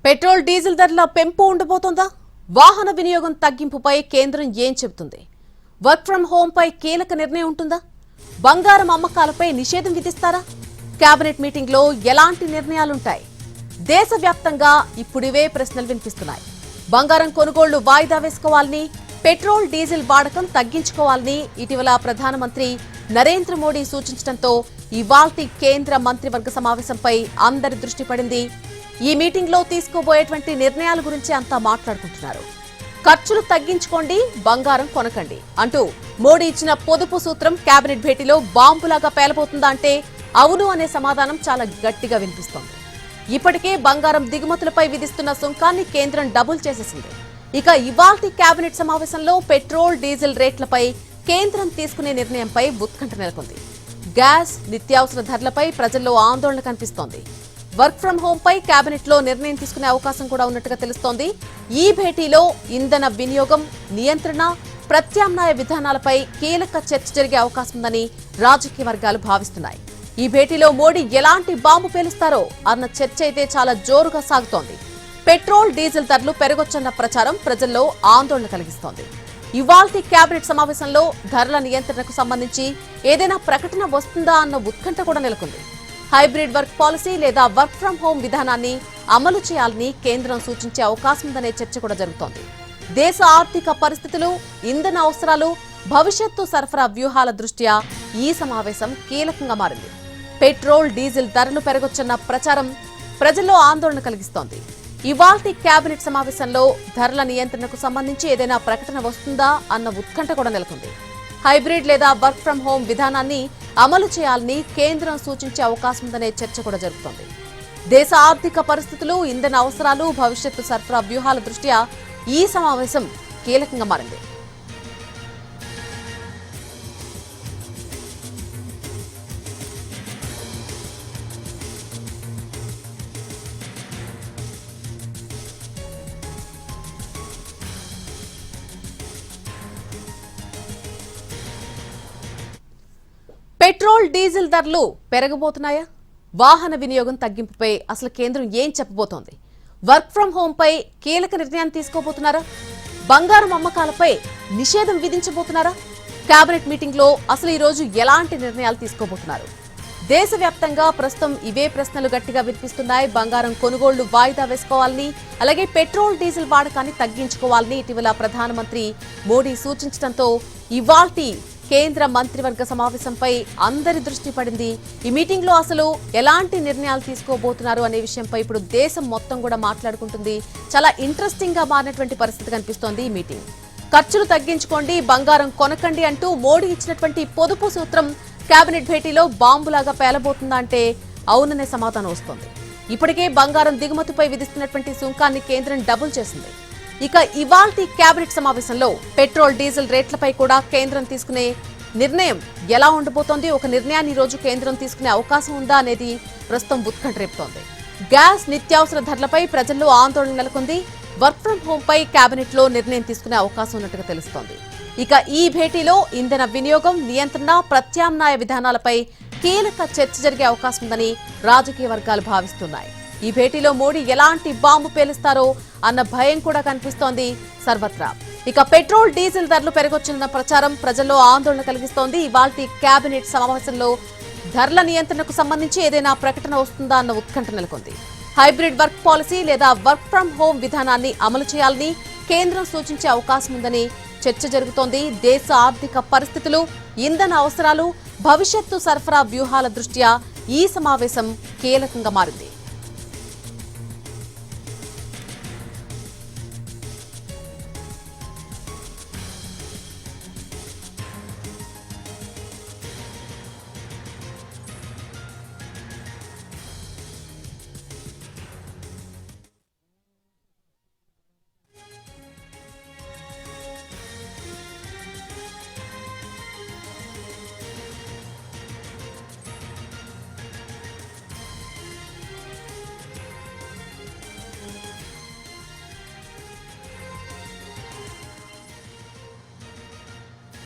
Petrol diesel ధరల పెంపు ఉండబోతోందా? వాహన వినియోగం తగ్గింపుపై కేంద్రం ఏం చెబుతుంది? వర్క్ ఫ్రం హోం పై కీలక నిర్ణయం ఉంటుందా? బంగారం అమ్మకాలపై నిషేధం విధిస్తారా? కేబినెట్ మీటింగ్ లో ఎలాంటి నిర్ణయాలుంటాయి? దేశవ్యాప్తంగా ఇప్పుడివే ప్రశ్నలు వినిపిస్తున్నాయి. బంగారం కొనుగోళ్లు వాయిదా వేసుకోవాలని, పెట్రోల్ డీజిల్ వాడకం తగ్గించుకోవాలని ఇటీవల ప్రధానమంత్రి నరేంద్ర మోడీ సూచించడంతో ఇవాల్టి కేంద్ర మంత్రివర్గ సమావేశంపై అందరి దృష్టి పడింది. ఈ మీటింగ్ లో తీసుకోబోయేటువంటి నిర్ణయాల గురించి అంతా మాట్లాడుకుంటున్నారు. ఖర్చులు తగ్గించుకోండి, బంగారం కొనకండి అంటూ మోడీ ఇచ్చిన పొదుపు సూత్రం కేబినెట్ భేటీలో బాంబులాగా పేలబోతుందా అంటే అవును అనే సమాధానం చాలా గట్టిగా వినిపిస్తోంది. ఇప్పటికే బంగారం దిగుమతులపై విధిస్తున్న సుంకాన్ని కేంద్రం డబుల్ చేసేసింది. ఇక ఇవాల్టి కేబినెట్ సమావేశంలో పెట్రోల్ డీజిల్ రేట్లపై కేంద్రం తీసుకునే నిర్ణయంపై ఉత్కంఠ నెలకొంది. గ్యాస్, నిత్యావసర ధరలపై ప్రజల్లో ఆందోళన కనిపిస్తోంది. వర్క్ ఫ్రం హోం పై కేబినెట్ లో నిర్ణయం తీసుకునే అవకాశం కూడా ఉన్నట్టుగా తెలుస్తోంది. ఈ భేటీలో ఇంధన వినియోగం, నియంత్రణ, ప్రత్యామ్నాయ విధానాలపై కీలక చర్చ జరిగే అవకాశం ఉందని రాజకీయ వర్గాలు భావిస్తున్నాయి. ఈ భేటీలో మోడీ ఎలాంటి బాంబు పేలుస్తారో అన్న చర్చ అయితే చాలా జోరుగా సాగుతోంది. పెట్రోల్ డీజిల్ ధరలు పెరగొచ్చన్న ప్రచారం ప్రజల్లో ఆందోళన కలిగిస్తోంది. ఇవాల్టి కేబినెట్ సమావేశంలో ధరల నియంత్రణకు సంబంధించి ఏదైనా ప్రకటన వస్తుందా అన్న ఉత్కంఠ కూడా నెలకొంది. హైబ్రిడ్ వర్క్ పాలసీ లేదా వర్క్ ఫ్రం హోం విధానాన్ని అమలు చేయాలని కేంద్రం సూచించే అవకాశం ఉందనే చర్చ కూడా జరుగుతోంది. దేశ ఆర్థిక పరిస్థితులు, ఇంధన అవసరాలు, భవిష్యత్తు సరఫరా వ్యూహాల దృష్ట్యా ఈ సమావేశం కీలకంగా మారింది. పెట్రోల్ డీజిల్ ధరలు పెరగొచ్చన్న ప్రచారం ప్రజల్లో ఆందోళన కలిగిస్తోంది. ఇవాల్టి కేబినెట్ సమావేశంలో ధరల నియంత్రణకు సంబంధించి ఏదైనా ప్రకటన వస్తుందా అన్న ఉత్కంఠ కూడా నెలకొంది. హైబ్రిడ్ లేదా వర్క్ ఫ్రం హోం విధానాన్ని అమలు చేయాలని కేంద్రం సూచించే అవకాశం ఉందనే చర్చ కూడా జరుగుతోంది. దేశ ఆర్థిక పరిస్థితులు, ఇంధన అవసరాలు, భవిష్యత్తు సరఫరా వ్యూహాల దృష్ట్యా ఈ సమావేశం కీలకంగా మారింది. పెట్రోల్ డీజిల్ ధరలు పెరగబోతున్నాయా? వాహన వినియోగం తగ్గింపుపై అసలు కేంద్రం ఏం చెప్పబోతోంది? వర్క్ ఫ్రం హోం పై కీలక నిర్ణయాన్ని తీసుకోబోతున్నారా? బంగారం అమ్మకాలపై నిషేధం విధించబోతున్నారా? కేబినెట్ మీటింగ్ లో అసలు ఈ రోజు ఎలాంటి నిర్ణయాలు తీసుకోబోతున్నారు? దేశవ్యాప్తంగా ప్రస్తుతం ఇవే ప్రశ్నలు గట్టిగా వినిపిస్తున్నాయి. బంగారం కొనుగోళ్లు వాయిదా వేసుకోవాలని, అలాగే పెట్రోల్ డీజిల్ వాడకాన్ని తగ్గించుకోవాలని ఇటీవల ప్రధానమంత్రి మోడీ సూచించడంతో ఇవాల్టి కేంద్ర మంత్రివర్గ సమావేశంపై అందరి దృష్టి పడింది. ఈ మీటింగ్ లో అసలు ఎలాంటి నిర్ణయాలు తీసుకోబోతున్నారు అనే విషయంపై ఇప్పుడు దేశం మొత్తం కూడా మాట్లాడుకుంటుంది. చాలా ఇంట్రెస్టింగ్ గా మారినటువంటి పరిస్థితి కనిపిస్తోంది ఈ మీటింగ్. ఖర్చులు తగ్గించుకోండి, బంగారం కొనకండి అంటూ మోడీ ఇచ్చినటువంటి పొదుపు సూత్రం కేబినెట్ భేటీలో బాంబులాగా పేలబోతుందా అంటే అవుననే సమాధానం వస్తోంది. ఇప్పటికే బంగారం దిగుమతిపై విధిస్తున్నటువంటి సుంకాన్ని కేంద్రం డబుల్ చేసింది. ఇక ఇవాల్టి కేబినెట్ సమావేశంలో పెట్రోల్ డీజిల్ రేట్లపై కూడా కేంద్రం తీసుకునే నిర్ణయం ఎలా ఉండబోతోంది? ఒక నిర్ణయాన్ని ఈ రోజు కేంద్రం తీసుకునే అవకాశం ఉందా అనేది ప్రస్తుతం ఉత్కంఠ రేపుతోంది. గ్యాస్, నిత్యావసర ధరలపై ప్రజల్లో ఆందోళన నెలకొంది. వర్క్ ఫ్రం హోం పై కేబినెట్ లో నిర్ణయం తీసుకునే అవకాశం ఉన్నట్టుగా తెలుస్తోంది. ఇక ఈ భేటీలో ఇంధన వినియోగం, నియంత్రణ, ప్రత్యామ్నాయ విధానాలపై కీలక చర్చ జరిగే అవకాశం ఉందని రాజకీయ వర్గాలు భావిస్తున్నాయి. ఈ భేటీలో మోడీ ఎలాంటి బాంబు పేలుస్తారో అన్న భయం కూడా కనిపిస్తోంది సర్వత్రా. ఇక పెట్రోల్ డీజిల్ ధరలు పెరగొచ్చిన ప్రచారం ప్రజల్లో ఆందోళన కలిగిస్తోంది. ఇవాల్టి కేబినెట్ సమావేశంలో ధరల నియంత్రణకు సంబంధించి ఏదైనా ప్రకటన వస్తుందా అన్న ఉత్కంఠ నెలకొంది. హైబ్రిడ్ వర్క్ పాలసీ లేదా వర్క్ ఫ్రం హోం విధానాన్ని అమలు చేయాలని కేంద్రం సూచించే అవకాశం ఉందని చర్చ జరుగుతోంది. దేశ ఆర్థిక పరిస్థితులు, ఇంధన అవసరాలు, భవిష్యత్తు సరఫరా వ్యూహాల దృష్ట్యా ఈ సమావేశం కీలకంగా మారింది.